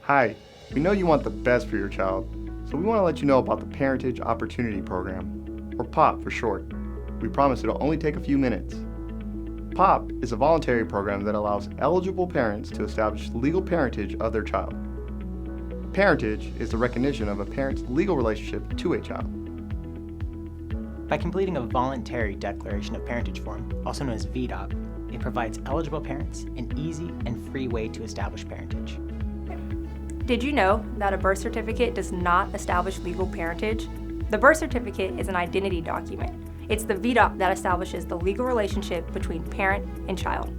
Hi, we know you want the best for your child, so we want to let you know about the Parentage Opportunity Program, or POP for short. We promise it'll only take a few minutes. POP is a voluntary program that allows eligible parents to establish legal parentage of their child. Parentage is the recognition of a parent's legal relationship to a child. By completing a voluntary Declaration of Parentage form, also known as VDOP, it provides eligible parents an easy and free way to establish parentage. Did you know that a birth certificate does not establish legal parentage? The birth certificate is an identity document. It's the VDOP that establishes the legal relationship between parent and child.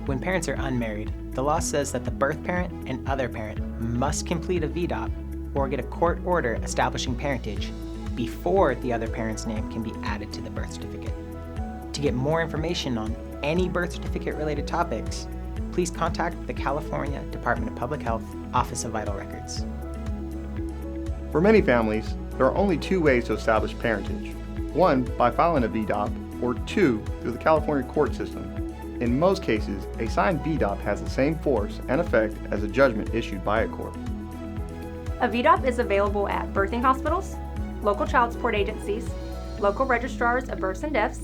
When parents are unmarried, the law says that the birth parent and other parent must complete a VDOP or get a court order establishing parentage before the other parent's name can be added to the birth certificate. To get more information on any birth certificate related topics, please contact the California Department of Public Health Office of Vital Records. For many families, there are only two ways to establish parentage. One, by filing a VDOP, or two, through the California court system. In most cases, a signed VDOP has the same force and effect as a judgment issued by a court. A VDOP is available at birthing hospitals, local child support agencies, local registrars of births and deaths,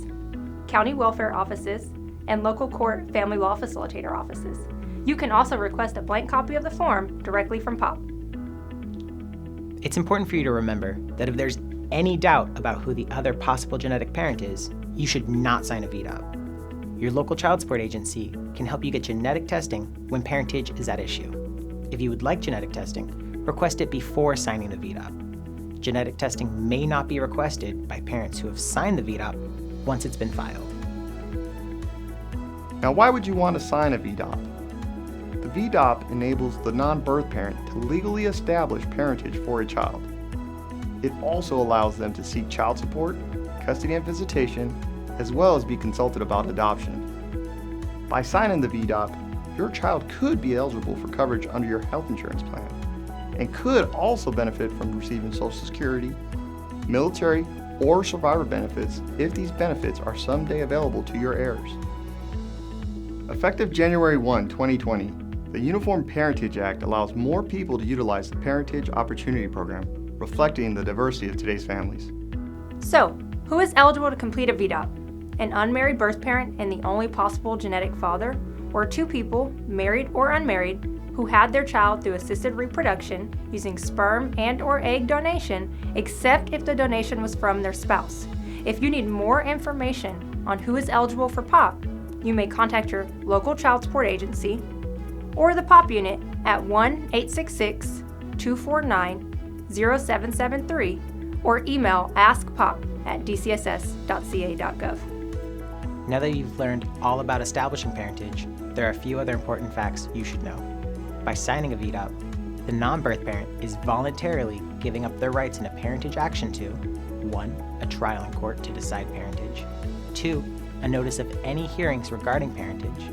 county welfare offices, and local court family law facilitator offices. You can also request a blank copy of the form directly from POP. It's important for you to remember that if there's any doubt about who the other possible genetic parent is, you should not sign a VDOP. Your local child support agency can help you get genetic testing when parentage is at issue. If you would like genetic testing, request it before signing the VDOP. Genetic testing may not be requested by parents who have signed the VDOP once it's been filed. Now, why would you want to sign a VDOP? The VDOP enables the non-birth parent to legally establish parentage for a child. It also allows them to seek child support, custody and visitation, as well as be consulted about adoption. By signing the VDOP, your child could be eligible for coverage under your health insurance plan and could also benefit from receiving Social Security, military, or survivor benefits if these benefits are someday available to your heirs. Effective January 1, 2020, the Uniform Parentage Act allows more people to utilize the Parentage Opportunity Program, reflecting the diversity of today's families. So, who is eligible to complete a VDOP? An unmarried birth parent and the only possible genetic father, or two people, married or unmarried, who had their child through assisted reproduction using sperm and/or egg donation, except if the donation was from their spouse. If you need more information on who is eligible for POP, you may contact your local child support agency or the POP unit at 1-866-249-0773 or email askpop@dcss.ca.gov. Now that you've learned all about establishing parentage, there are a few other important facts you should know. By signing a VDOP, the non-birth parent is voluntarily giving up their rights in a parentage action to 1. A trial in court to decide parentage, 2. A notice of any hearings regarding parentage,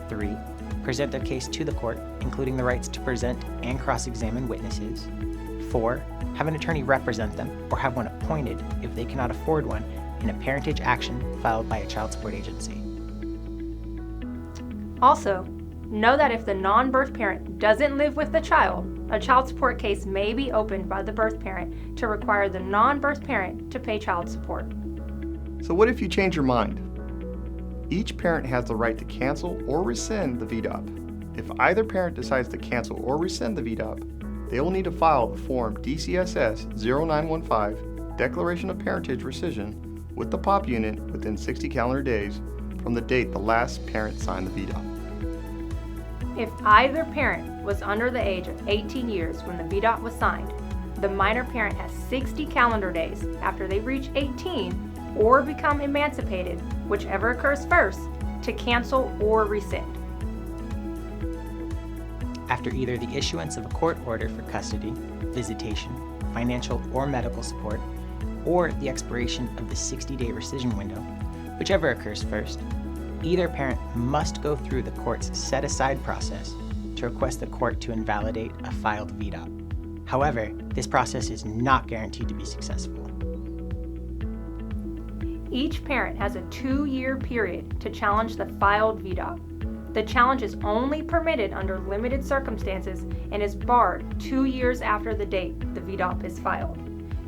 3. Present their case to the court, including the rights to present and cross-examine witnesses, 4. Have an attorney represent them or have one appointed if they cannot afford one in a parentage action filed by a child support agency. Also, know that if the non-birth parent doesn't live with the child, a child support case may be opened by the birth parent to require the non-birth parent to pay child support. So what if you change your mind? Each parent has the right to cancel or rescind the VDOP. If either parent decides to cancel or rescind the VDOP, they will need to file the Form DCSS 0915 Declaration of Parentage Rescission with the POP unit within 60 calendar days from the date the last parent signed the VDOP. If either parent was under the age of 18 years when the VDOP was signed, the minor parent has 60 calendar days after they reach 18 or become emancipated, whichever occurs first, to cancel or rescind. After either the issuance of a court order for custody, visitation, financial or medical support, or the expiration of the 60-day rescission window, whichever occurs first, either parent must go through the court's set-aside process to request the court to invalidate a filed VDOP. However, this process is not guaranteed to be successful. Each parent has a 2-year period to challenge the filed VDOP. The challenge is only permitted under limited circumstances and is barred 2 years after the date the VDOP is filed.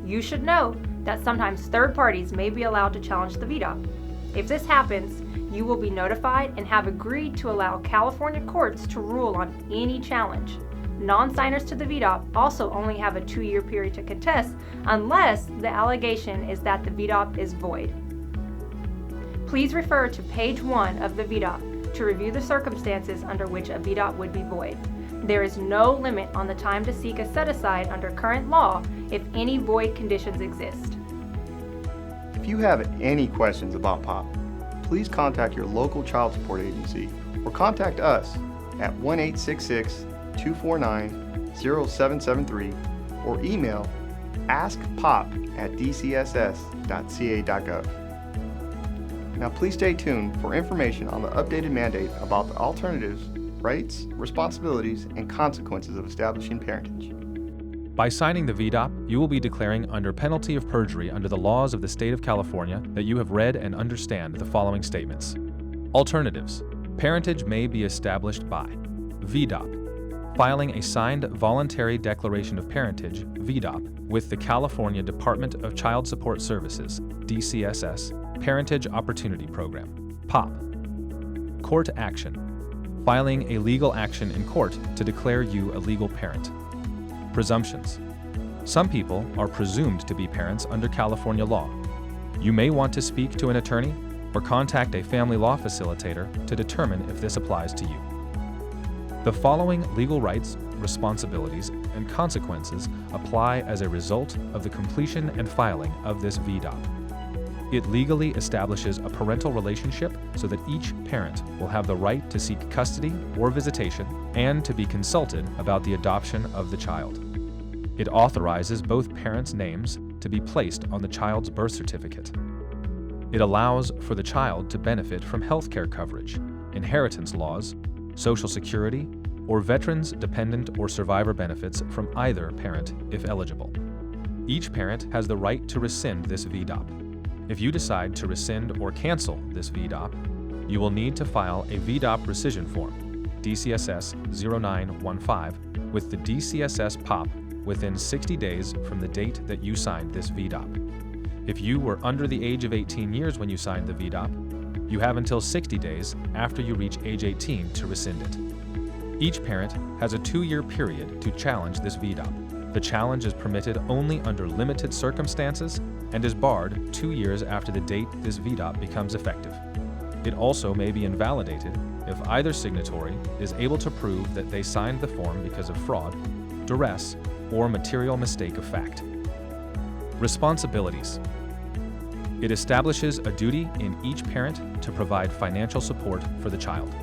You should know that sometimes third parties may be allowed to challenge the VDOP. If this happens, you will be notified and have agreed to allow California courts to rule on any challenge. Non-signers to the VDOP also only have a 2-year period to contest unless the allegation is that the VDOP is void. Please refer to page 1 of the VDOP to review the circumstances under which a VDOP would be void. There is no limit on the time to seek a set-aside under current law if any void conditions exist. If you have any questions about POP, please contact your local child support agency or contact us at 1-866-249-0773 or email askpop@dcss.ca.gov. Now please stay tuned for information on the updated mandate about the alternatives, rights, responsibilities, and consequences of establishing parentage. By signing the VDOP, you will be declaring under penalty of perjury under the laws of the state of California that you have read and understand the following statements. Alternatives. Parentage may be established by VDOP. Filing a signed voluntary Declaration of Parentage, VDOP, with the California Department of Child Support Services, DCSS, Parentage Opportunity Program, POP. Court action. Filing a legal action in court to declare you a legal parent. Presumptions. Some people are presumed to be parents under California law. You may want to speak to an attorney or contact a family law facilitator to determine if this applies to you. The following legal rights, responsibilities, and consequences apply as a result of the completion and filing of this VDOP. It legally establishes a parental relationship so that each parent will have the right to seek custody or visitation and to be consulted about the adoption of the child. It authorizes both parents' names to be placed on the child's birth certificate. It allows for the child to benefit from health care coverage, inheritance laws, Social Security, or veterans, dependent, or survivor benefits from either parent if eligible. Each parent has the right to rescind this VDOP. If you decide to rescind or cancel this VDOP, you will need to file a VDOP rescission form, DCSS 0915, with the DCSS POP within 60 days from the date that you signed this VDOP. If you were under the age of 18 years when you signed the VDOP, you have until 60 days after you reach age 18 to rescind it. Each parent has a 2-year period to challenge this VDOP. The challenge is permitted only under limited circumstances and is barred 2 years after the date this VDOP becomes effective. It also may be invalidated if either signatory is able to prove that they signed the form because of fraud, duress, or material mistake of fact. Responsibilities. It establishes a duty in each parent to provide financial support for the child.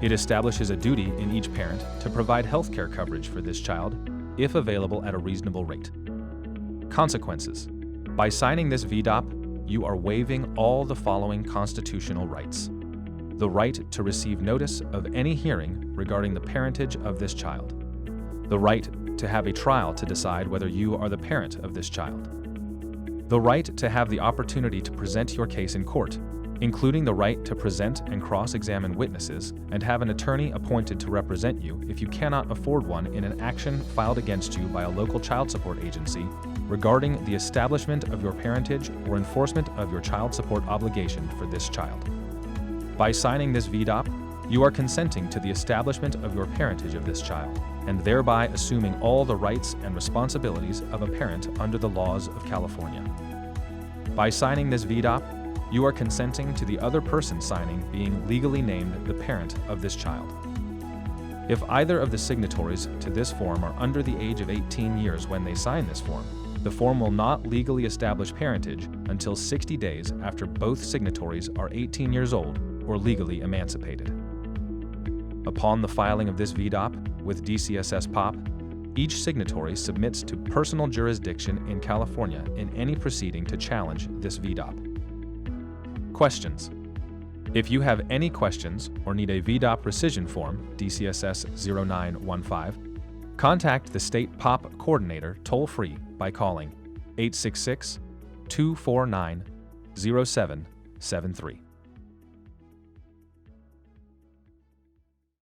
It establishes a duty in each parent to provide health care coverage for this child if available at a reasonable rate. Consequences. By signing this VDOP, you are waiving all the following constitutional rights. The right to receive notice of any hearing regarding the parentage of this child. The right to have a trial to decide whether you are the parent of this child. The right to have the opportunity to present your case in court, including the right to present and cross-examine witnesses and have an attorney appointed to represent you if you cannot afford one in an action filed against you by a local child support agency regarding the establishment of your parentage or enforcement of your child support obligation for this child. By signing this VDOP, you are consenting to the establishment of your parentage of this child, and thereby assuming all the rights and responsibilities of a parent under the laws of California. By signing this VDOP, you are consenting to the other person signing being legally named the parent of this child. If either of the signatories to this form are under the age of 18 years when they sign this form, the form will not legally establish parentage until 60 days after both signatories are 18 years old or legally emancipated. Upon the filing of this VDOP with DCSS POP, each signatory submits to personal jurisdiction in California in any proceeding to challenge this VDOP. Questions. If you have any questions or need a VDOP rescission form, DCSS 0915, contact the State POP Coordinator toll-free by calling 866-249-0773.